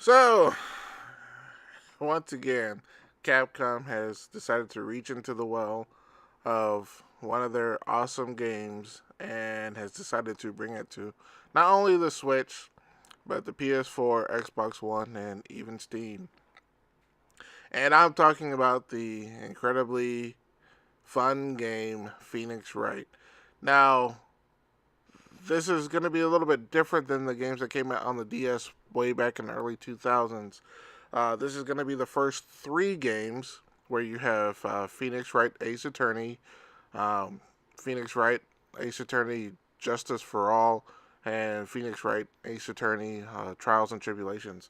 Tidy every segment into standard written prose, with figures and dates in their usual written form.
So, once again, Capcom has decided to reach into the well of one of their awesome games and has decided to bring it to not only the Switch, but the PS4, Xbox One, and even Steam. And I'm talking about the incredibly fun game Phoenix Wright. Now, this is going to be a little bit different than the games that came out on the DS way back in the early 2000s. This is going to be the first three games where you have Phoenix Wright Ace Attorney, um, Phoenix Wright Ace Attorney Justice for All, and Phoenix Wright Ace Attorney Trials and Tribulations.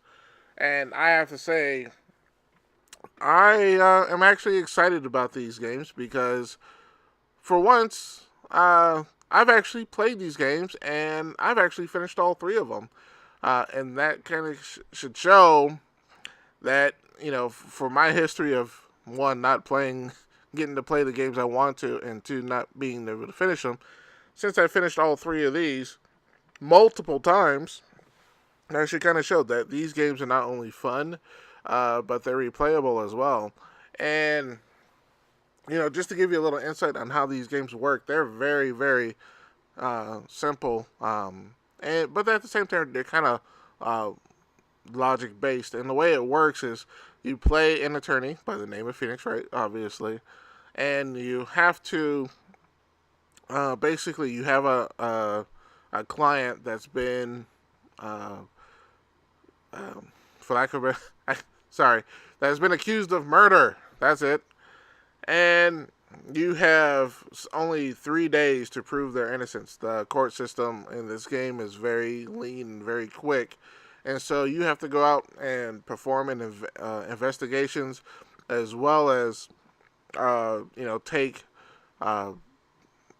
And I have to say, I am actually excited about these games because, for once, I've actually played these games and I've actually finished all three of them. And that kind of should show that, for my history of one, not playing, getting to play the games I want to, and two, not being able to finish them, since I finished all three of these multiple times, that should kind of show that these games are not only fun, but they're replayable as well. And, just to give you a little insight on how these games work, they're very, very simple. But at the same time, they're kind of logic based. And the way it works is you play an attorney by the name of Phoenix Wright, obviously, and you have to basically you have a client that's been for lack of a sorry, that has been accused of murder. That's it. And you have only 3 days to prove their innocence. The court system in this game is very lean and very quick, and so you have to go out and perform investigations, as well as take uh,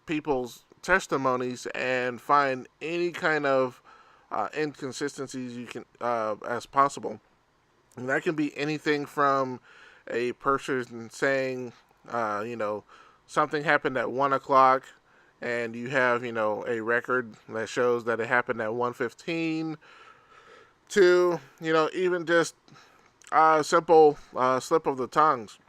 people's testimonies and find any kind of inconsistencies you can as possible. And that can be anything from a person saying, something happened at 1 o'clock, and you have, a record that shows that it happened at 1:15, to, even just a simple slip of the tongues.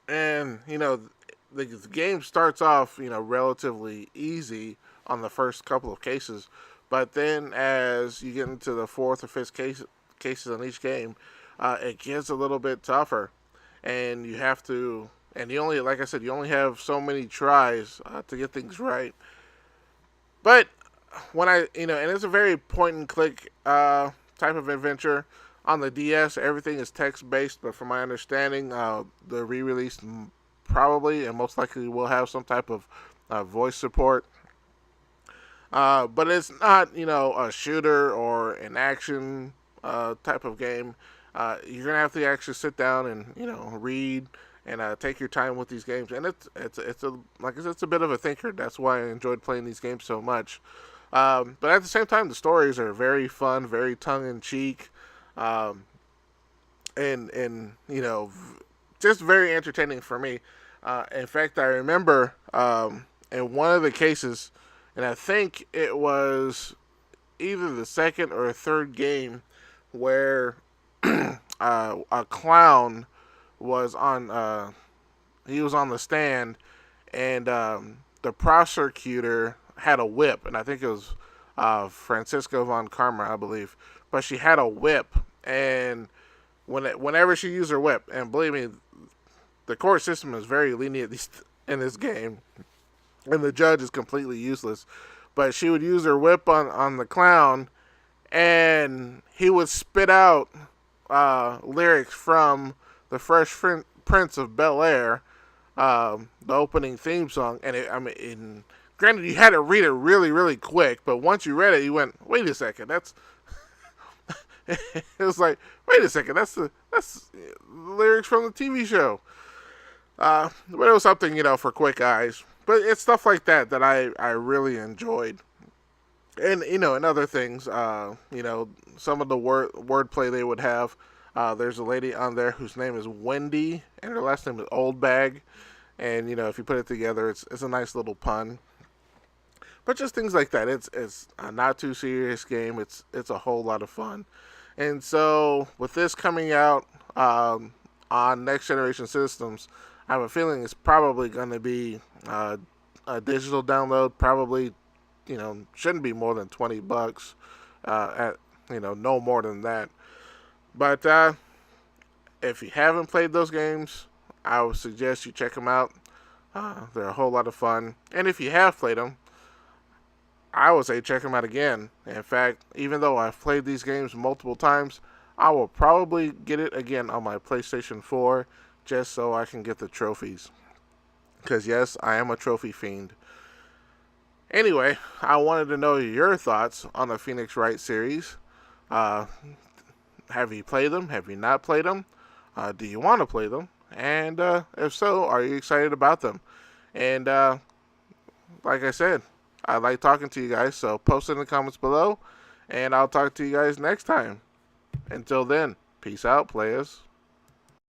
And, the game starts off, relatively easy on the first couple of cases, but then as you get into the fourth or fifth cases on each game, it gets a little bit tougher, and you have to, and you only, like I said, you only have so many tries to get things right. But when and it's a very point and click type of adventure. On the DS, everything is text based, but from my understanding, the re-release probably and most likely will have some type of voice support. But it's not, a shooter or an action type of game. You're gonna have to actually sit down and read and take your time with these games. And it's a, like I said, it's a bit of a thinker. That's why I enjoyed playing these games so much. But at the same time, the stories are very fun, very tongue in cheek, um, and just very entertaining for me. In fact, I remember in one of the cases, and I think it was either the second or third game, where a clown was on he was on the stand, and the prosecutor had a whip, and I think it was Francisco von Karma, I believe, but she had a whip, and whenever she used her whip, and believe me, the court system is very lenient in this game, and the judge is completely useless, but she would use her whip on the clown, and he would spit out lyrics from the Prince of Bel Air, the opening theme song. And granted, you had to read it really, really quick, but once you read it, you went, "Wait a second, that's." It was like, "Wait a second, that's the lyrics from the TV show." But it was something, for quick eyes. But it's stuff like that I really enjoyed. And and other things, some of the wordplay they would have. There's a lady on there whose name is Wendy, and her last name is Oldbag, and if you put it together, it's a nice little pun. But just things like that. It's a not too serious game. It's a whole lot of fun, And so, with this coming out on next generation systems, I have a feeling it's probably going to be a digital download. Probably, shouldn't be more than $20. At no more than that. But if you haven't played those games, I would suggest you check them out. They're a whole lot of fun. And if you have played them, I would say check them out again. In fact, even though I've played these games multiple times, I will probably get it again on my PlayStation 4 just so I can get the trophies. Because, yes, I am a trophy fiend. Anyway, I wanted to know your thoughts on the Phoenix Wright series. Uh, have you played them? Have you not played them? Do you want to play them? And if so, are you excited about them? And like I said, I like talking to you guys, so post it in the comments below, and I'll talk to you guys next time. Until then, peace out, players.